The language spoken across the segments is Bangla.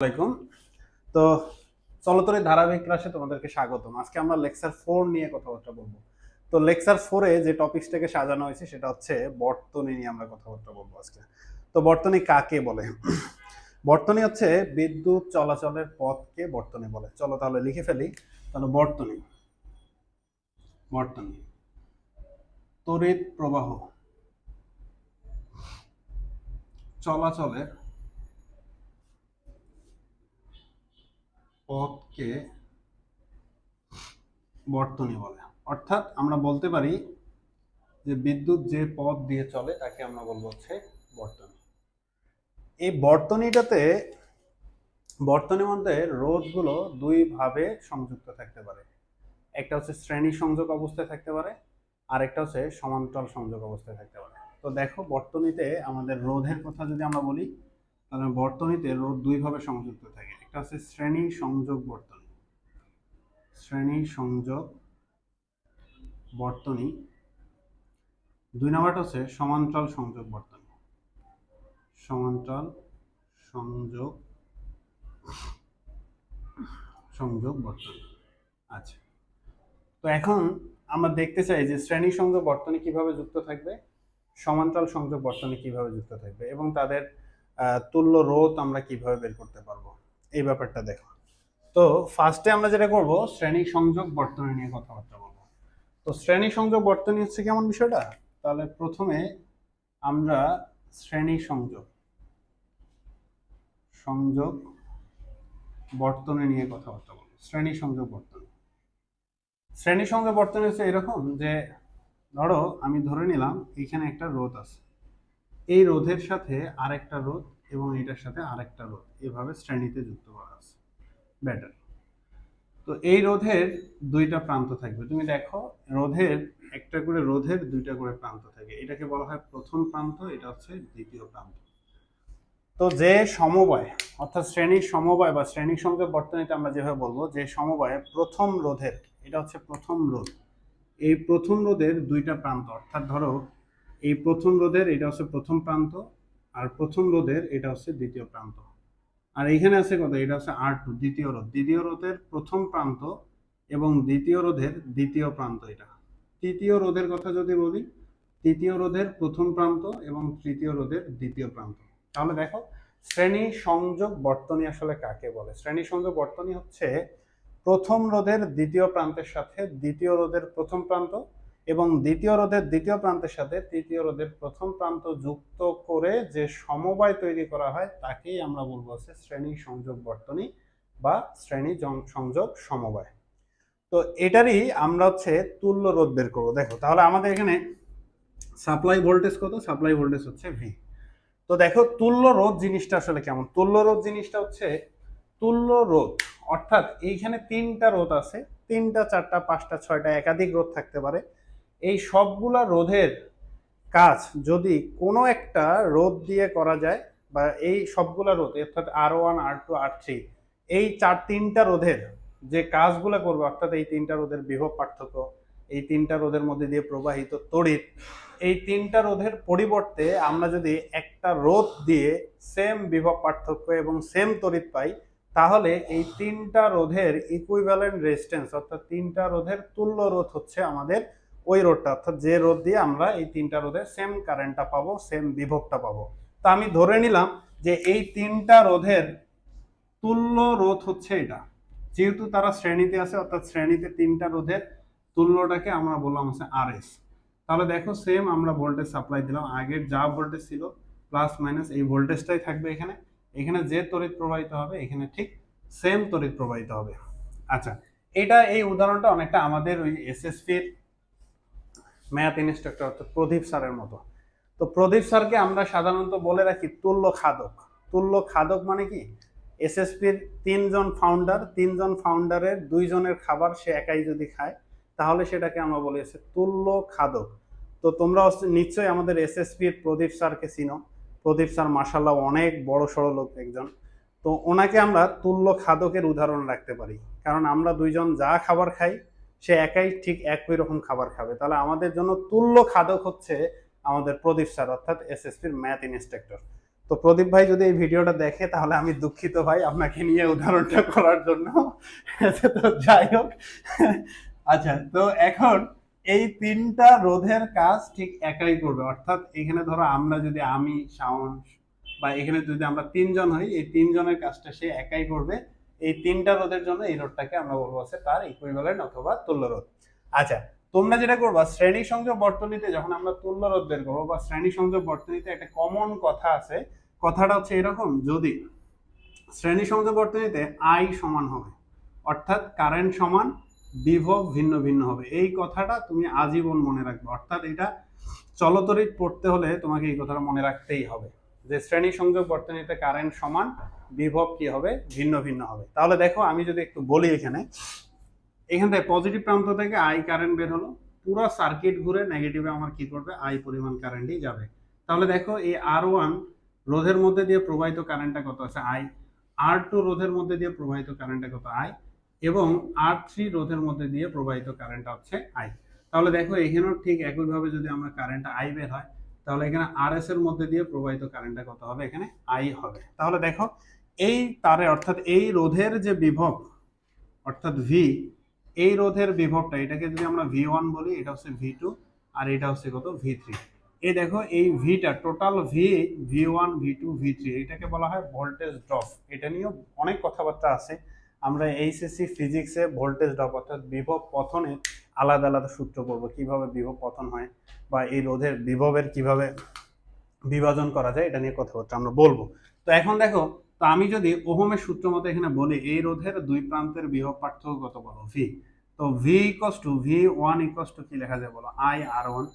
আসসালামাইকুম। তো চলতরি ধারাবাহিক ক্লাসে তোমাদেরকে স্বাগতম। আজকে আমরা লেকচার 4 নিয়ে কথাবার্তা বলবো। তো লেকচার 4-এ যে টপিকসটাকে সাজানো হয়েছে সেটা হচ্ছে বর্তনী নিয়ে আমরা কথাবার্তা বলবো আজকে। তো বর্তনী কাকে বলে? বর্তনী হচ্ছে বিদ্যুৎ চলাচলের পথকে বর্তনী বলে। চলো তাহলে লিখে ফেলি। তাহলে বর্তনী বর্তনী তড়িৎ প্রবাহ চলাচলের পথকে বর্তনী বলে। অর্থাৎ আমরা বলতে পারি যে বিদ্যুৎ যে পথ দিয়ে চলে তাকে আমরা বলবো হচ্ছে বর্তনী। এই বর্তনীর মধ্যে রোধগুলো দুই ভাবে সংযুক্ত থাকতে পারে। একটা হচ্ছে শ্রেণী সংযোগ অবস্থায় থাকতে পারে, আর একটা হচ্ছে সমান্তরাল সংযোগ অবস্থায় থাকতে পারে। তো দেখো বর্তনীতে আমাদের রোধের কথা যদি আমরা বলি, তাহলে বর্তনীতে রোধ দুই ভাবে সংযুক্ত থাকে। একটা হচ্ছে শ্রেণী সংযোগ বর্তনী, শ্রেণী সংযোগ বর্তনী। দুই নাম্বারটা হচ্ছে সমান্তরাল সংযোগ বর্তনী, সমান্তরাল সংযোগ সংযোগ বর্তনী। আচ্ছা, তো এখন আমরা দেখতে চাই যে শ্রেণী সংযোগ বর্তনী কিভাবে যুক্ত থাকবে, সমান্তরাল সংযোগ বর্তনী কিভাবে যুক্ত থাকবে, এবং তাদের তুল্য রোধ আমরা কিভাবে বের করতে পারবো, এই ব্যাপারটা দেখো। তো ফার্স্টে আমরা যেটা করব, শ্রেণী সংযোগ বর্তনী নিয়ে কথাবার্তা বলবো। তো শ্রেণী সংযোগ বর্তনী হচ্ছে কেমন বিষয়টা? তাহলে প্রথমে আমরা শ্রেণী সংযোগ সংযোগ বর্তনী নিয়ে কথাবার্তা বলবো। শ্রেণী সংযোগ বর্তনী হচ্ছে এরকম যে, ধরো আমি ধরে নিলাম এখানে একটা রোধ আছে, এই রোধের সাথে আরেকটা রোধ এবং এটার সাথে আরেকটা রোধ এভাবে শ্রেণীতে যুক্ত করা আছে ব্যাটারি। তো এই রোধের দুইটা প্রান্ত থাকবে। তুমি দেখো রোধের দুইটা করে প্রান্ত থাকে। এটাকে বলা হয় প্রথম প্রান্ত, এটা হচ্ছে দ্বিতীয় প্রান্ত। তো যে সমবায়, অর্থাৎ শ্রেণীর সমবায় বা শ্রেণী সংযোগ বর্তনীতে আমরা যেভাবে বলবো, যে সমবায়ে প্রথম রোধের, এটা হচ্ছে প্রথম রোধ, এই প্রথম রোধের দুইটা প্রান্ত, অর্থাৎ ধরো এই প্রথম রোধের এটা হচ্ছে প্রথম প্রান্ত, আর প্রথম রোধের এটা হচ্ছে দ্বিতীয় প্রান্ত, আর এইখানে আছে কত, এটা হচ্ছে R2 দ্বিতীয় রোধের প্রথম প্রান্ত এবং দ্বিতীয় রোধের দ্বিতীয় প্রান্ত। এটা তৃতীয় রোধের কথা যদি বলি, তৃতীয় রোধের প্রথম প্রান্ত এবং তৃতীয় রোধের দ্বিতীয় প্রান্ত। তাহলে দেখো শ্রেণী সংযোগ বর্তনী আসলে কাকে বলে? শ্রেণী সংযোগ বর্তনী হচ্ছে প্রথম রোধের দ্বিতীয় প্রান্তের সাথে দ্বিতীয় রোধের প্রথম প্রান্ত এবং দ্বিতীয় রোধের দ্বিতীয় প্রান্তের সাথে তৃতীয় রোধের প্রথম প্রান্ত যুক্ত করে যে সমবায় তৈরি করা হয় তাকেই আমরা বলবো হচ্ছে শ্রেণী সংযোগ বর্তনী বা শ্রেণী সংযোগ সমবায়। তো এটারই আমরা হচ্ছে তুল্য রোধ বের করবো। দেখো তাহলে আমাদের এখানে সাপ্লাই ভোল্টেজ কত? সাপ্লাই ভোল্টেজ হচ্ছে ভি। তো দেখো তুল্য রোধ জিনিসটা আসলে কেমন? তুল্য রোধ জিনিসটা হচ্ছে তুল্য রোধ, অর্থাৎ এইখানে তিনটা রোধ আছে, তিনটা, চারটা, পাঁচটা, ছয়টা, একাধিক রোধ থাকতে পারে। এই সবগুলা রোধের কাজ যদি কোনো একটা রোধ দিয়ে করা যায়, বা এই সবগুলা রোধ অর্থাৎ R1, R2, R3, এই তিনটা রোধের যে কাজগুলো করবে, অর্থাৎ এই তিনটা রোধের বিভব পার্থক্য, এই তিনটা রোধের মধ্যে দিয়ে প্রবাহিত তড়িৎ, এই তিনটা রোধের পরিবর্তে আমরা যদি একটা রোধ দিয়ে সেম বিভব পার্থক্য এবং সেম তড়িৎ পাই, তাহলে এই তিনটা রোধের ইকুইভ্যালেন্ট রেজিস্ট্যান্স, অর্থাৎ তিনটা রোধের তুল্য রোধ হচ্ছে আমাদের ওই রোধটা, অর্থাৎ যে রোধ দিয়ে আমরা এই তিনটা রোধের সেম কারেন্টটা পাবো, সেম বিভবটা পাবো। তা আমি ধরে নিলাম যে এই তিনটা রোধের তুল্য রোধ হচ্ছে এটা, যেহেতু তারা শ্রেণীতে আছে, অর্থাৎ শ্রেণীতে তিনটা রোধের তুল্যটাকে আমরা বললাম হচ্ছে RS। তাহলে দেখো সেম আমরা ভোল্টেজ সাপ্লাই দিলাম, আগের যা ভোল্টেজ ছিল প্লাস মাইনাস এই ভোল্টেজটাই থাকবে এখানে, এখানে যে তড়িৎ প্রবাহিত হবে এখানে ঠিক সেম তড়িৎ প্রবাহিত হবে। আচ্ছা, এই উদাহরণটা অনেকটা আমাদের ওই এসএসসির ম্যাথ ইনস্ট্রাক্টর অর্থাৎ প্রদীপ স্যারের মতো। তো প্রদীপ স্যারকে আমরা সাধারণত বলে রাখি তুল্য খাদক। তুল্য খাদক মানে কি? এসএসপির তিনজন ফাউন্ডারের দুইজনের খাবার সে একাই যদি খায়, তাহলে সেটাকে আমরা বলি তুল্য খাদক। তো তোমরা নিশ্চয়ই আমাদের এসএসপির প্রদীপ স্যারকে চিনো। প্রদীপ স্যার মাশাআল্লাহ অনেক বড় সড়ো লোক একজন। তো ওনাকে আমরা তুল্য খাদকের উদাহরণ রাখতে পারি, কারণ আমরা দুইজন যা খাবার খাই সে একাই ঠিক একই রকম খাবার খাবে। তাহলে আমাদের জন্য তুল্য খাদক হচ্ছে আমাদের প্রদীপ স্যার, অর্থাৎ এসএসপির ম্যাথ ইনস্ট্রাক্টর। তো প্রদীপ ভাই যদি এই ভিডিওটা দেখে তাহলে আমি দুঃখিত ভাই আপনাকে নিয়ে উদাহরণটা করার জন্য। তো যাই হোক, আচ্ছা তো এখন এই তিনটা রোধের কাজ ঠিক একাই করবে, অর্থাৎ এখানে ধরো আমরা যদি আমি শাওন বা এখানে যদি আমরা তিনজন হই, এই তিনজনের কাজটা সে একাই করবে। এই তিনটা রোধের জন্য এই রোধটাকে আমরা বলবো হচ্ছে তার ইকুইভ্যালেন্ট অথবা তুল্য রোধ। আচ্ছা, তোমরা যেটা করবা শ্রেণী সংযোগ বর্তনীতে যখন আমরা তুল্য রোধ বের করবো বা শ্রেণী সংযোগ বর্তনীতে একটা কমন কথা আছে, কথাটা হচ্ছে এরকম, যদি শ্রেণী সংযোগ বর্তনীতে আই সমান হবে অর্থাৎ কারেন্ট সমান বিভব ভিন্ন ভিন্ন হবে, এই কথাটা তুমি আজীবন মনে রাখবে। অর্থাৎ এটা চলতরিৎ পড়তে হলে তোমাকে এই কথাটা মনে রাখতেই হবে যে শ্রেণী সংযোগ বর্তনীতে কারেন্ট সমান বিভব কি হবে, ভিন্ন ভিন্ন হবে। তাহলে দেখো আমি যদি একটু বলি, এখানে এখান থেকে পজিটিভ প্রান্ত থেকে আই কারেন্ট বের হলো, পুরো সার্কিট ঘুরে নেগেটিভে আমার কি করবে, আই পরিমাণ কারেন্টই যাবে। তাহলে দেখো এই R1 রোধের মধ্যে দিয়ে প্রবাহিত কারেন্টটা কত আছে, আই। R2 রোধের মধ্যে দিয়ে প্রবাহিত কারেন্টটা কত, আই। এবং R3 রোধের মধ্যে দিয়ে প্রবাহিত কারেন্টটা হচ্ছে আই। তাহলে দেখো এখানেও ঠিক একইভাবে যদি আমরা কারেন্টটা আই বের হয়, তাহলে এখানে RS এর মধ্যে দিয়ে প্রবাহিত কারেন্টটা কত হবে, এখানে আই হবে। তাহলে দেখো এই তারে অর্থাৎ এই রোধের যে বিভব অর্থাৎ ভি, এই রোধের বিভবটা এটাকে যদি আমরা V1 বলি, এটা হচ্ছে V2 আর এটা হচ্ছে কত, V3। এই দেখো এই ভিটা টোটাল V1 V2 V3 এটাকে বলা হয় ভোল্টেজ ড্রপ। এটা নিয়েও অনেক কথাবার্তা আছে, আমরা SSC ফিজিক্সে ভোল্টেজ ড্রপ অর্থাৎ বিভব পতনের আলাদা আলাদা সূত্র পড়বো, কিভাবে বিভব পতন হয় বা এই রোধের বিভবের কিভাবে বিভাজন করা যায়, এটা নিয়ে কথাবার্তা আমরা বলবো। তো এখন দেখো, তো আমি যদি ওহমের সূত্র মতো এখানে বলি এই রোধের দুই প্রান্তের বিভব পার্থক্য কত বলো, ভি। তো V equals to V1 equals to কি লেখা যায় বলো, IR1।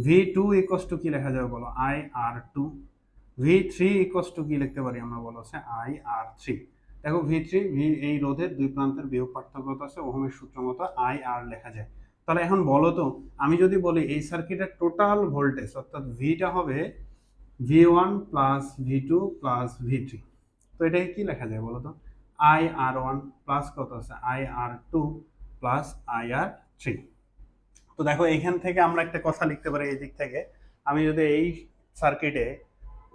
V2 ইকুয়ালস টু কি লেখা যাবে বলো, IR2। V3 ইকুয়ালস টু কি লিখতে পারি আমরা বলো হচ্ছে IR3। দেখো V3 এই রোধের দুই প্রান্তের বিভব পার্থক্য কত আছে, ওহমের সূত্র মতো IR লেখা যায়। তাহলে এখন বলো তো, আমি যদি বলি এই সার্কিটের টোটাল ভোল্টেজ অর্থাৎ ভিটা হবে V1 plus V2 plus V3, তো এটাকে কি লেখা যায় বলো তো, IR1 প্লাস কত আছে, IR2 প্লাস IR3। তো দেখো এখান থেকে আমরা একটা কথা লিখতে পারি, এই দিক থেকে আমি যদি এই সার্কিটে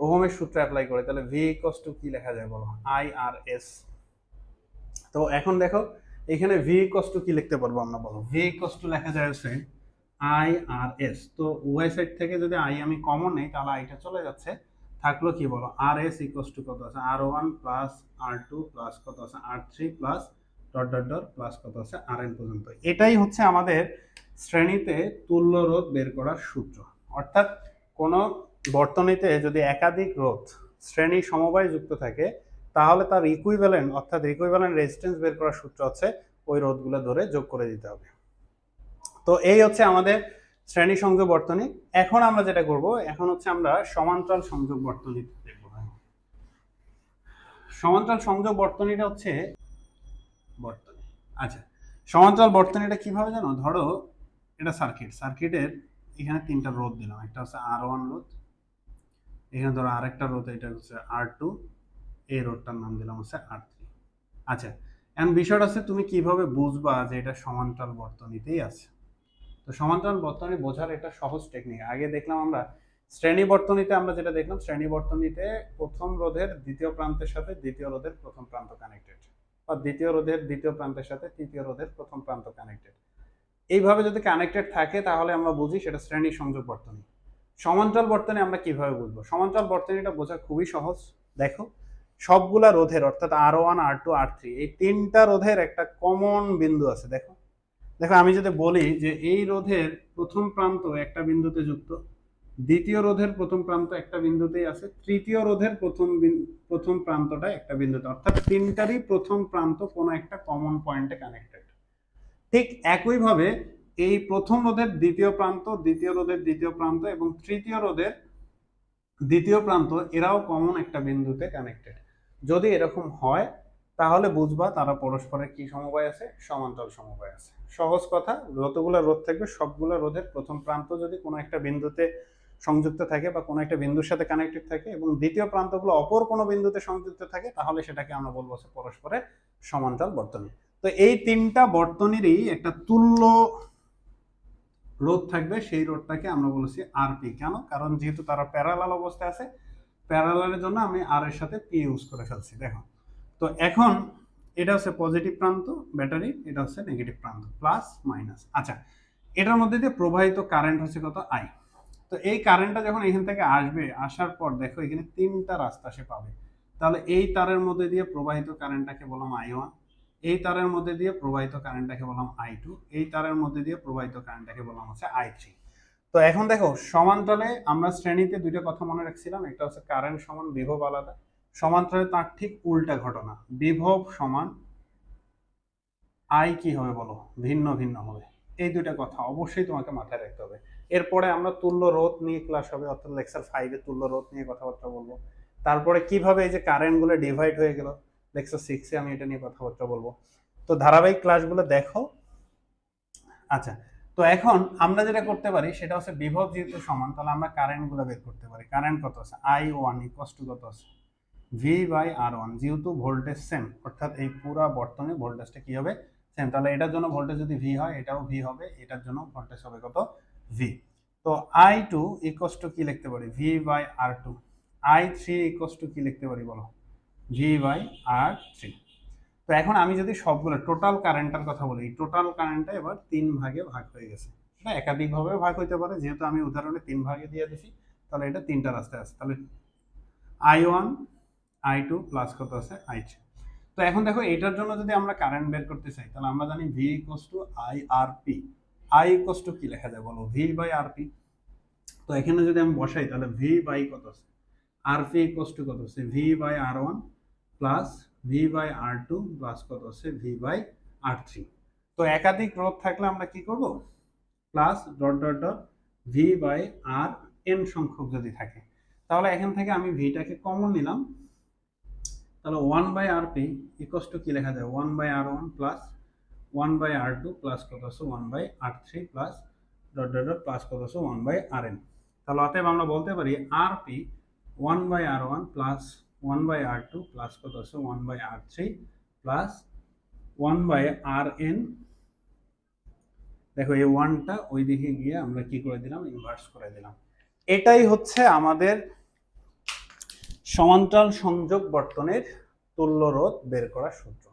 ওহমের সূত্র অ্যাপ্লাই করি তাহলে V ইকুয়ালস টু কি লেখা যায় বলো, IRS। তো এখন দেখো এখানে V ইকুয়ালস টু কি লিখতে পারবো আমরা বলো, V ইকুয়ালস টু লেখা যায় হচ্ছে IRS। তো উভয় সাইড থেকে যদি I আমি কমন নেই তাহলে আইটা চলে যাচ্ছে, থাকলো কি বলো, RS ইকুয়ালস টু কত আছে, R1 প্লাস R2 প্লাস কত আছে, R3 plus dot dot dot plus কত আছে, RN পর্যন্ত। এটাই হচ্ছে আমাদের শ্রেণীতে তুল্য রোধ বের করার সূত্র। অর্থাৎ কোন বর্তনীতে যদি একাধিক রোধ শ্রেণী সমবায় যুক্ত থাকে তাহলে তার ইকুইভ্যালেন্ট অর্থাৎ ইকুইভ্যালেন্ট রেজিস্ট্যান্স বের করার সূত্র হচ্ছে ওই রোধগুলো ধরে যোগ করে দিতে হবে। তো এই হচ্ছে আমাদের শ্রেণী সংযোগ বর্তনী। এখন আমরা যেটা করব, এখন হচ্ছে আমরা সমান্তরাল সংযোগ বর্তনী দেখব। সমান্তরাল সংযোগ বর্তনীটা হচ্ছে বর্তনী। আচ্ছা, সমান্তরাল বর্তনীটা কিভাবে জানো, ধরো এটা সার্কিটের এখানে তিনটা রোধ দিলাম, একটা হচ্ছে R1 রোধ, এখানে ধরো আরেকটা রোধ, এটা হচ্ছে R2, এই রোধটার নাম দিলাম হচ্ছে R3। আচ্ছা, এখন বিষয়টা হচ্ছে তুমি কিভাবে বুঝবা যে এটা সমান্তরাল বর্তনীতেই আছে। তো সমান্তরাল বর্তনী বোঝার একটা সহজ টেকনিক। আগে দেখলাম আমরা শ্রেণী বর্তনীতে, আমরা যেটা দেখলাম শ্রেণী বর্তনীতে প্রথম রোধের দ্বিতীয় প্রান্তের সাথে দ্বিতীয় রোধের প্রথম প্রান্ত কানেক্টেড, বা দ্বিতীয় রোধের দ্বিতীয় প্রান্তের সাথে তৃতীয় রোধের প্রথম প্রান্ত কানেক্টেড। এইভাবে যদি কানেক্টেড থাকে তাহলে আমরা বুঝি সেটা শ্রেণী সংযোগ বর্তনী। সমান্তরাল বর্তনী আমরা কিভাবে বুঝবো, সমান্তরাল বর্তনীটা বোঝা খুবই সহজ। দেখো সবগুলা রোধের অর্থাৎ R1 R2 R3 এই তিনটা রোধের একটা কমন বিন্দু আছে। দেখো দেখো আমি যদি বলি যে এই রোধের প্রথম প্রান্ত একটা বিন্দুতে যুক্ত, দ্বিতীয় রোধের প্রথম প্রান্ত একটা বিন্দুতেই আছে, তৃতীয় রোধের প্রথম প্রান্তটা একটা বিন্দুতে, অর্থাৎ তিনটারই প্রথম প্রান্ত কোনো একটা কমন পয়েন্টে কানেক্টেড। ঠিক একইভাবে এই প্রথম রোধের দ্বিতীয় প্রান্ত, দ্বিতীয় রোধের দ্বিতীয় প্রান্ত এবং তৃতীয় রোধের দ্বিতীয় প্রান্ত এরাও কমন একটা বিন্দুতে কানেক্টেড। যদি এরকম হয় তাহলে বুঝবা তারা পরস্পরের কি সমবায় আছে, সমান্তরাল সমবায় আছে। সহজ কথা, যতগুলো রোধ থাকবে সবগুলো রোধের প্রথম প্রান্ত যদি কোনো একটা বিন্দুতে সংযুক্ত থাকে বা কোনো একটা বিন্দুর সাথে কানেক্টেড থাকে এবং দ্বিতীয় প্রান্তগুলো অপর কোনো বিন্দুতে সংযুক্ত থাকে তাহলে সেটাকে আমরা বলবো পরস্পরের সমান্তরাল বর্তনী। তো এই তিনটা বর্তনীরই একটা তুল্য রোধ থাকবে, সেই রোধটাকে আমরা বলেছি আরপি। কেন? কারণ যেহেতু তারা প্যারালাল অবস্থায় আছে প্যারালালের জন্য আমি আর এর সাথে পি ইউজ করে ফেলছি। দেখো, তো এখন এটা হচ্ছে পজিটিভ প্রান্ত ব্যাটারি, এটা হচ্ছে নেগেটিভ প্রান্ত, প্লাস মাইনাস। আচ্ছা, এটার মধ্যে দিয়ে প্রবাহিত কারেন্ট হচ্ছে কত, আই। তো এই কারেন্টটা যখন এখান থেকে আসবে, আসার পর দেখো এখানে তিনটা রাস্তা সে পাবে। তাহলে এই তারের মধ্যে দিয়ে প্রবাহিত কারেন্টটাকে বললাম I1, এই তারের মধ্যে দিয়ে প্রবাহিত কারেন্টটাকে বললাম I2, এই তারের মধ্যে দিয়ে প্রবাহিত কারেন্টটাকে বললাম হচ্ছে I3। তো এখন দেখো, সমান্তরালে আমরা শ্রেণীতে দুইটা কথা মনে রাখছিলাম, একটা হচ্ছে কারেন্ট সমান বিভব আলাদা, সমান্তরালে তার ঠিক উল্টা ঘটনা, বিভব সমান আই কি হবে বলো, ভিন্ন ভিন্ন হবে। এই দুইটা কথা অবশ্যই তোমাকে মাথায় রাখতে হবে। এরপরে আমরা তুল্য রোধ নিয়ে ক্লাস হবে, অর্থাৎ লেকচার 5-এ তুল্য রোধ নিয়ে কথাবার্তা বলবো। তারপরে কিভাবে এই যে কারেন্ট গুলো ডিভাইড হয়ে গেল, লেকচার 6-এ আমি এটা নিয়ে কথাবার্তা বলবো। তো ধারাবাহিক ক্লাসগুলো দেখো। আচ্ছা, তো এখন আমরা যেটা করতে পারি সেটা হচ্ছে বিভব যেহেতু সমান, তাহলে আমরা কারেন্ট গুলো বের করতে পারি। কারেন্ট কত আছে, I1 ইকুয়াল টু কত আছে, V/R1, যেহেতু ভোল্টেজ সেম, অর্থাৎ এই পুরো বর্তনী ভোল্টেজটা কি হবে, সেম। তাহলে এটার জন্য ভোল্টেজ যদি V হয়, এটাও V হবে, এটার জন্য ভোল্টেজ হবে কত, V। তো I2 ইকুয়াল টু কি লিখতে পারি, V/R2। I3 ইকুয়াল টু কি লিখতে পারি বলো, V/R3। তো এখন আমি যদি সবগুলো টোটাল কারেন্টের কথা বলি, টোটাল কারেন্টটা এবার 3 ভাগে ভাগ হয়ে গেছে। এটা একাধিকভাবে ভাগ হইতে পারে, যেহেতু আমি উদাহরণে 3 ভাগে দিয়ে দিছি, তাহলে এটা তিনটা রাস্তায় আছে। তাহলে I1 I2 প্লাস কত আছে, I3। তো এখন দেখো, এটার জন্য যদি আমরা কারেন্ট বের করতে চাই, তাহলে আমরা জানি V equal to IRP। I equal to কি লেখা যায় বলো, V/RP। তো এখানে যদি আমি বসাই, তাহলে V বাই কত আছে, RP ইকুয়াল টু কত আছে, V/R1 প্লাস V/R2 প্লাস কত আছে, V/R3। তো একাধিক রোধ থাকলে আমরা কি করব, plus dot dot dot V/RN সংখ্যক যদি থাকে, তাহলে এখান থেকে আমি ভিটাকে কমন নিলাম। তাহলে 1/RP ইকুয়াল টু কি লেখা যায়, 1/R1 প্লাস 1/R2 প্লাস কত আছে, 1/R3 plus dot dot dot plus কত আছে, 1/RN। তাহলে অতএব আমরা বলতে পারি RP 1/R1 plus 1/R2 plus কত আছে, 1/R3 প্লাস 1/RN। দেখো, এই 1টা ওই দিকে গিয়ে আমরা কি করে দিলাম, ইনভার্স করে দিলাম। এটাই হচ্ছে আমাদের সমান্তরাল সংযোগ বর্তনীর তুল্য রোধ বের করার সূত্র।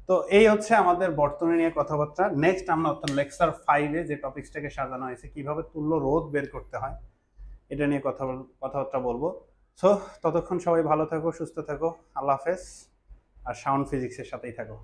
তো এই হচ্ছে আমাদের বর্তনী নিয়ে কথাবার্তা। নেক্সট আমরা অর্থাৎ লেকচার 5-এ যে টপিকসটাকে সাজানো হয়েছে, কিভাবে তুল্য রোধ বের করতে হয়, এটা নিয়ে কথাবার্তা বলবো। সো ততক্ষণ সবাই ভালো থাকো, সুস্থ থাকো, আল্লাহ হাফেজ। আর শাওন ফিজিক্সের সাথেই থাকো।